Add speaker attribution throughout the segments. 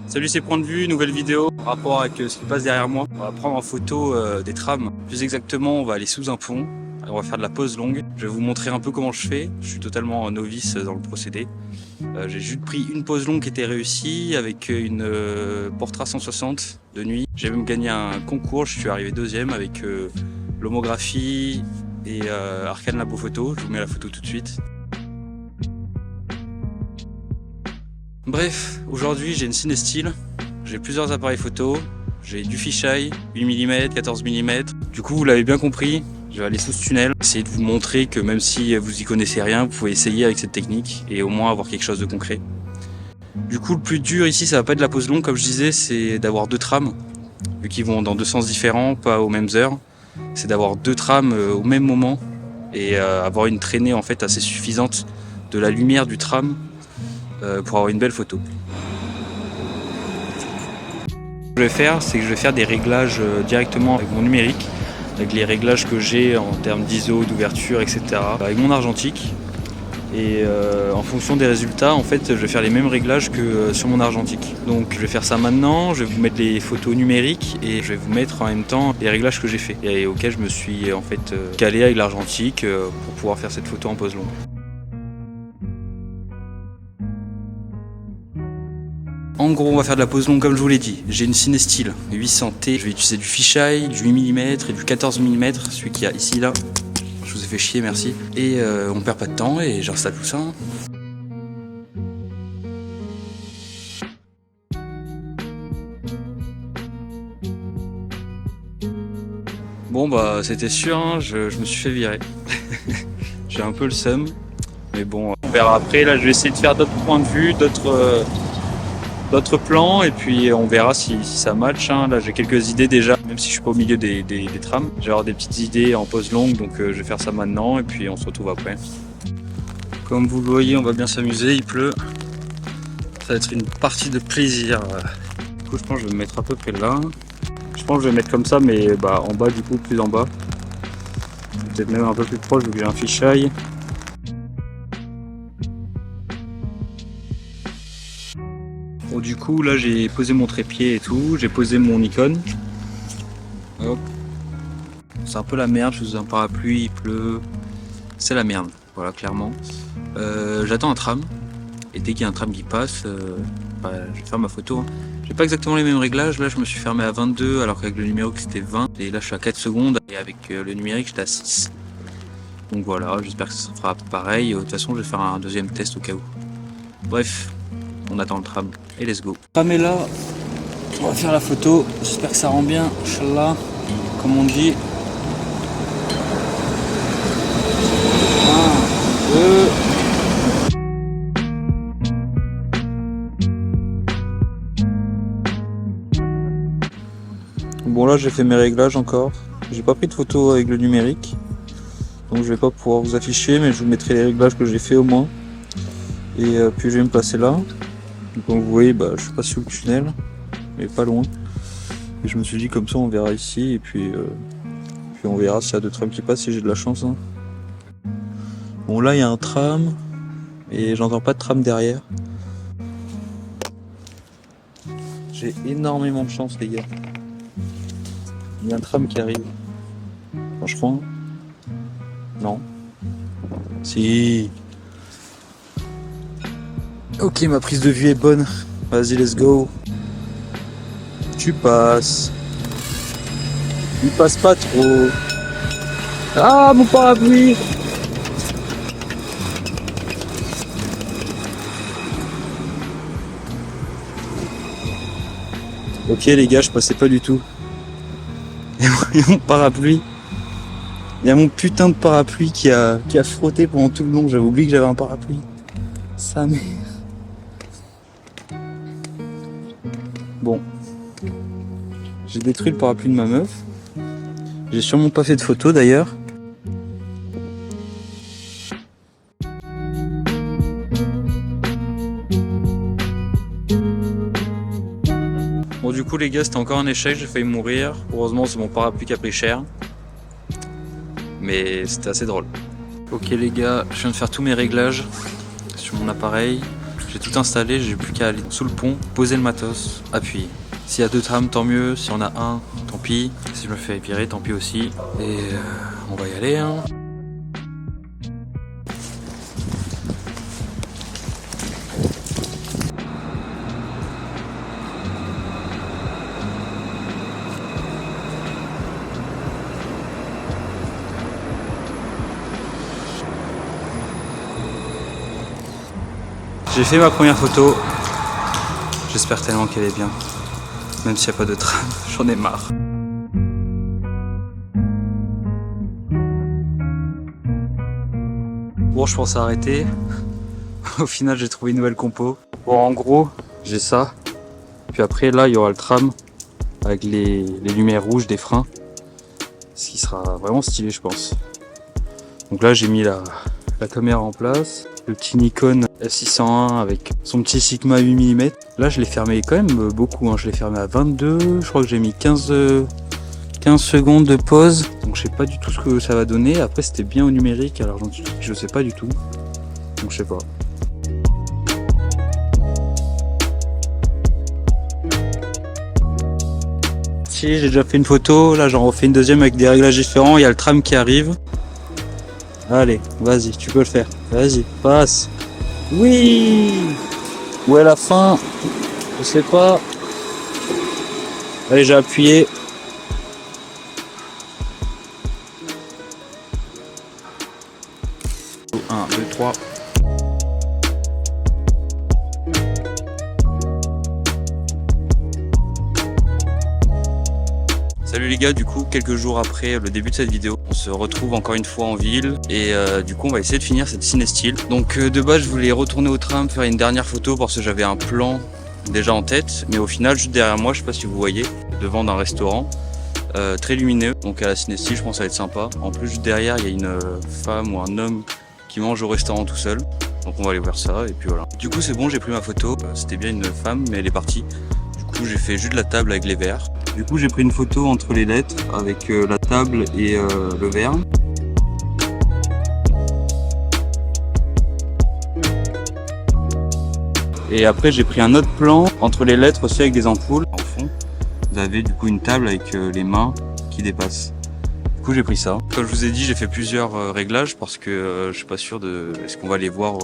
Speaker 1: Salut, c'est Point de Vue, nouvelle vidéo en rapport avec ce qui passe derrière moi. On va prendre en photo des trams. Plus exactement, on va aller sous un pont. On va faire de la pose longue. Je vais vous montrer un peu comment je fais. Je suis totalement novice dans le procédé. J'ai juste pris une pose longue qui était réussie avec une Portra 160 de nuit. J'ai même gagné un concours, je suis arrivé deuxième avec l'homographie et Arcane Labo Photo. Je vous mets la photo tout de suite. Bref, aujourd'hui j'ai une Cinestill, j'ai plusieurs appareils photo, j'ai du fisheye, 8 mm, 14 mm. Du coup vous l'avez bien compris, je vais aller sous ce tunnel, essayer de vous montrer que même si vous y connaissez rien, vous pouvez essayer avec cette technique et au moins avoir quelque chose de concret. Du coup le plus dur ici, ça va pas être de la pose longue comme je disais, c'est d'avoir deux trams, vu qu'ils vont dans deux sens différents, pas aux mêmes heures. C'est d'avoir deux trams au même moment et avoir une traînée en fait assez suffisante de la lumière du tram pour avoir une belle photo. Ce que je vais faire, c'est que je vais faire des réglages directement avec mon numérique, avec les réglages que j'ai en termes d'ISO, d'ouverture, etc. avec mon argentique. Et en fonction des résultats, en fait, je vais faire les mêmes réglages que sur mon argentique. Donc je vais faire ça maintenant, je vais vous mettre les photos numériques et je vais vous mettre en même temps les réglages que j'ai fait et auxquels je me suis en fait calé avec l'argentique pour pouvoir faire cette photo en pose longue. En gros, on va faire de la pose longue comme je vous l'ai dit. J'ai une Cinestill 800T, je vais utiliser du fisheye, du 8 mm et du 14 mm, celui qu'il y a ici là. Je vous ai fait chier, merci. Et on perd pas de temps et j'installe tout ça. Bon bah c'était sûr, hein, je me suis fait virer. J'ai un peu le seum. Mais bon, on verra après. Là je vais essayer de faire d'autres points de vue, d'autres plans et puis on verra si ça match. Là j'ai quelques idées déjà, même si je suis pas au milieu des trams. Je vais avoir des petites idées en pose longue, donc je vais faire ça maintenant et puis on se retrouve après. Comme vous le voyez, on va bien s'amuser, il pleut. Ça va être une partie de plaisir. Du coup je pense que je vais me mettre à peu près là. Je pense que je vais mettre comme ça mais en bas du coup, plus en bas. Peut-être même un peu plus proche vu que j'ai un fisheye. Bon, du coup là j'ai posé mon trépied et tout, j'ai posé mon Nikon. C'est un peu la merde, je suis sous un parapluie, il pleut. C'est la merde, voilà clairement. J'attends un tram. Et dès qu'il y a un tram qui passe, je vais faire ma photo. J'ai pas exactement les mêmes réglages, là je me suis fermé à 22 alors qu'avec le numérique c'était 20. Et là je suis à 4 secondes et avec le numérique j'étais à 6. Donc voilà, j'espère que ça sera pareil. De toute façon je vais faire un deuxième test au cas où. Bref. On attend le tram et let's go. Le tram est là, on va faire la photo, j'espère que ça rend bien, Inch'Allah, comme on dit. 1, 2. Bon là j'ai fait mes réglages encore, j'ai pas pris de photo avec le numérique, donc je vais pas pouvoir vous afficher, mais je vous mettrai les réglages que j'ai fait au moins. Et puis je vais me placer là. Donc comme vous voyez, je suis pas sous le tunnel, mais pas loin. Et je me suis dit comme ça on verra ici et puis on verra s'il y a deux trams qui passent si j'ai de la chance. Bon là il y a un tram et j'entends pas de tram derrière. J'ai énormément de chance les gars. Il y a un tram qui arrive. Franchement. Non. Si. Ok, ma prise de vue est bonne. Vas-y, let's go. Tu passes. Il passe pas trop. Ah, mon parapluie. Ok, les gars, je passais pas du tout. Et mon parapluie. Il y a mon putain de parapluie qui a frotté pendant tout le long. J'avais oublié que j'avais un parapluie. Sa mère. Bon, j'ai détruit le parapluie de ma meuf. J'ai sûrement pas fait de photo d'ailleurs. Bon du coup les gars c'était encore un échec, j'ai failli mourir. Heureusement c'est mon parapluie qui a pris cher. Mais c'était assez drôle. Ok les gars, je viens de faire tous mes réglages sur mon appareil. j'ai tout installé, j'ai plus qu'à aller sous le pont, poser le matos, appuyer. S'il y a 2 trams, tant mieux. Si on a un, tant pis. Si je me fais virer, tant pis aussi. Et on va y aller, hein. J'ai fait ma première photo. J'espère tellement qu'elle est bien. Même s'il n'y a pas de tram, j'en ai marre. Bon, je pense arrêter. Au final, j'ai trouvé une nouvelle compo. Bon, en gros, j'ai ça. Puis après, là, il y aura le tram avec les lumières rouges des freins. Ce qui sera vraiment stylé, je pense. Donc là, j'ai mis la caméra en place. Le petit Nikon F601 avec son petit Sigma 8 mm. Là, je l'ai fermé quand même beaucoup, hein. Je l'ai fermé à 22. Je crois que j'ai mis 15 secondes de pause. Donc, je sais pas du tout ce que ça va donner. Après, c'était bien au numérique. Alors, je sais pas du tout. Donc, je sais pas. Si, j'ai déjà fait une photo. Là, j'en refais une deuxième avec des réglages différents. Il y a le tram qui arrive. Allez, vas-y, tu peux le faire. Vas-y, passe. Oui! Où est la fin? Je sais pas. Allez, j'ai appuyé. Un, deux, trois. Salut les gars, du coup quelques jours après le début de cette vidéo, on se retrouve encore une fois en ville et du coup on va essayer de finir cette Cinestyle. Donc de base je voulais retourner au tram, faire une dernière photo parce que j'avais un plan déjà en tête, mais au final juste derrière moi, je sais pas si vous voyez, devant d'un restaurant très lumineux, donc à la Cinestyle je pense que ça va être sympa. En plus juste derrière il y a une femme ou un homme qui mange au restaurant tout seul, donc on va aller voir ça et puis voilà. Du coup c'est bon, j'ai pris ma photo, c'était bien une femme mais elle est partie. Du coup j'ai fait juste la table avec les verres. Du coup j'ai pris une photo entre les lettres avec la table et le verre. Et après j'ai pris un autre plan entre les lettres aussi avec des ampoules. En fond vous avez du coup une table avec les mains qui dépassent. Du coup j'ai pris ça. Comme je vous ai dit, j'ai fait plusieurs réglages parce que je suis pas sûr de est-ce qu'on va les voir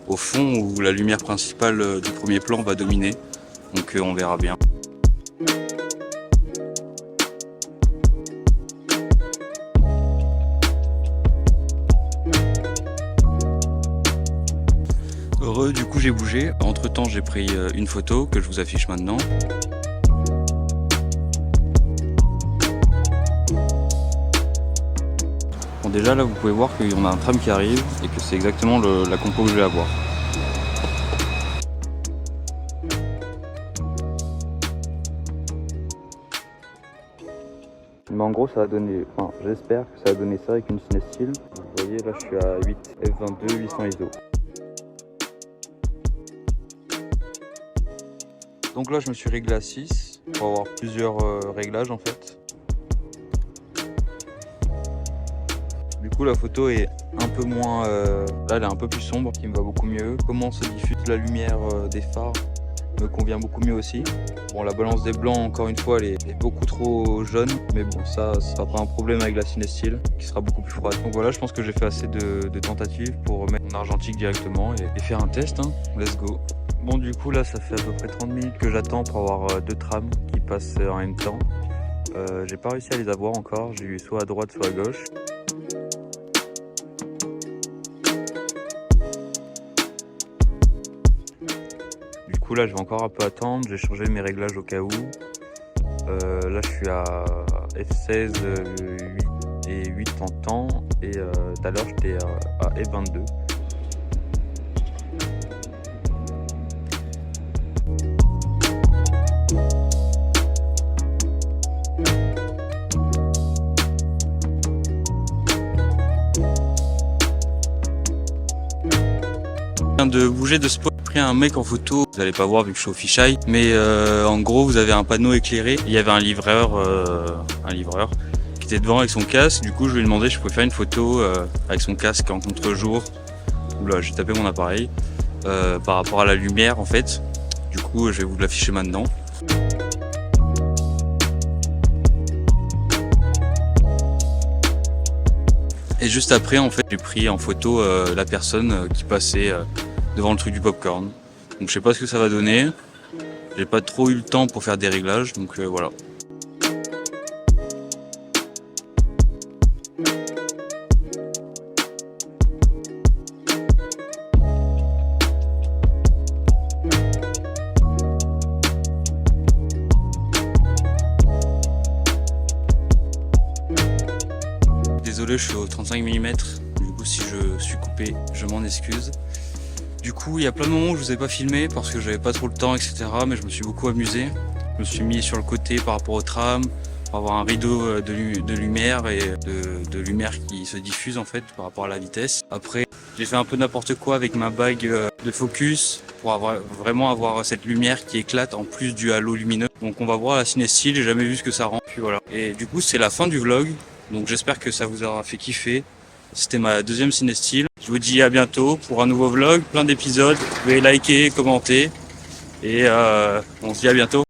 Speaker 1: au fond où la lumière principale du premier plan va dominer. Donc on verra bien. Heureux, du coup j'ai bougé. Entre temps j'ai pris une photo que je vous affiche maintenant. Bon, déjà là vous pouvez voir qu'on a un tram qui arrive et que c'est exactement la compo que je vais avoir. Mais en gros ça va donner, enfin j'espère que ça va donner ça avec une Cinestyle. Vous voyez là je suis à 8 f22 800 ISO. Donc là je me suis réglé à 6 pour avoir plusieurs réglages en fait. Du coup la photo est un peu moins, là elle est un peu plus sombre, qui me va beaucoup mieux. Comment se diffuse la lumière des phares me convient beaucoup mieux aussi. Bon, la balance des blancs encore une fois elle est beaucoup trop jaune, mais bon ça sera pas un problème avec la Cinestyle qui sera beaucoup plus froide. Donc voilà, je pense que j'ai fait assez de tentatives pour mettre mon argentique directement et faire un test, hein. Let's go. Bon du coup là ça fait à peu près 30 minutes que j'attends pour avoir 2 trams qui passent en même temps. J'ai pas réussi à les avoir encore, j'ai eu soit à droite soit à gauche. Du coup là je vais encore un peu attendre, j'ai changé mes réglages au cas où. Là je suis à F16 8 et 8 en temps et tout à l'heure j'étais à F22. De bouger de spot, j'ai pris un mec en photo, vous allez pas voir vu que je suis au fisheye, mais en gros vous avez un panneau éclairé, il y avait un livreur qui était devant avec son casque. Du coup je lui ai demandé si je pouvais faire une photo avec son casque en contre-jour. Là j'ai tapé mon appareil par rapport à la lumière en fait. Du coup je vais vous l'afficher maintenant. Et juste après en fait j'ai pris en photo la personne qui passait devant le truc du popcorn. Donc je sais pas ce que ça va donner. J'ai pas trop eu le temps pour faire des réglages, donc voilà. Désolé, je suis au 35 mm, du coup si je suis coupé, je m'en excuse. Du coup, il y a plein de moments où je vous ai pas filmé parce que j'avais pas trop le temps, etc. Mais je me suis beaucoup amusé. Je me suis mis sur le côté par rapport au tram, pour avoir un rideau de lumière et de lumière qui se diffuse en fait par rapport à la vitesse. Après, j'ai fait un peu n'importe quoi avec ma bague de focus pour vraiment avoir cette lumière qui éclate en plus du halo lumineux. Donc on va voir la Cinestill, j'ai jamais vu ce que ça rend. Puis voilà. Et du coup, c'est la fin du vlog. Donc j'espère que ça vous aura fait kiffer. C'était ma deuxième Cinestill. Je vous dis à bientôt pour un nouveau vlog, plein d'épisodes. Vous pouvez liker, commenter et on se dit à bientôt.